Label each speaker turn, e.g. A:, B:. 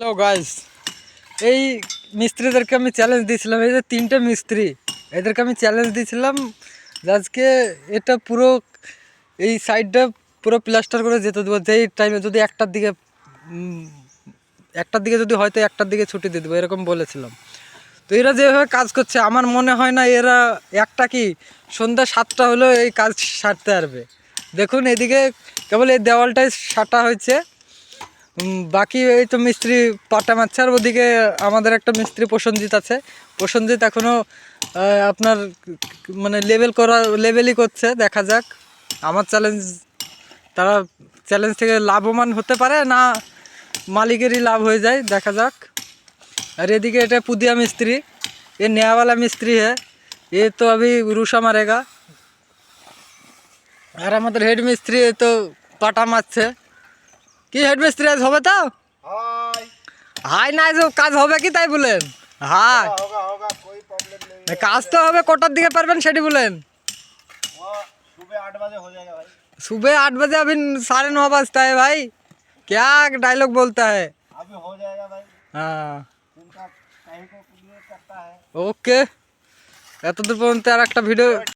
A: Hello guys, এই মিস্ত্রিদেরকে আমি challenge দিয়েছিলাম। এই যে তিনটে মিস্ত্রি, এদেরকে আমি চ্যালেঞ্জ দিয়েছিলাম যে আজকে এটা পুরো এই সাইডটা পুরো প্লাস্টার করে যেতে দেবো। যেই টাইমে যদি একটার দিকে যদি হয়তো একটার দিকে ছুটি দিয়ে দেবো, এরকম বলেছিলাম। তো এরা যেভাবে কাজ করছে আমার মনে হয় না এরা একটা কি সন্ধ্যা 7টা হলেও এই কাজ সারতে পারবে। দেখুন এদিকে কেবল এই দেওয়ালটাই সাটা হয়েছে, বাকি এই তো মিস্ত্রি পাটা মারছে। আর ওদিকে আমাদের একটা মিস্ত্রি প্রসেনজিৎ আছে, প্রসেনজিৎ এখনও আপনার মানে লেভেলই করছে। দেখা যাক আমার চ্যালেঞ্জ, তারা চ্যালেঞ্জ থেকে লাভবান হতে পারে না মালিকেরই লাভ হয়ে যায়, দেখা যাক। আর এদিকে এটা पुदिया मिस्त्री, ये नया वाला मिस्त्री है, ये तो अभी रूसा मारेगा। আর আমাদের হেড মিস্ত্রি এই তো পাটা মারছে। কি হেড মিস্ত্রি আজ হবে তো? হাই না, যে কাজ হবে কি তাই বলেন? হাই কাজ তো হবে, কটার দিকে পারবেন সেটি বলেন। सुबह 8 बजे अभी 9:30 बजता है भाई, क्या डायलॉग बोलता है। अभी हो जाएगा भाई। हाँ ওকে, এতদূর পর্যন্ত আর একটা ভিডিও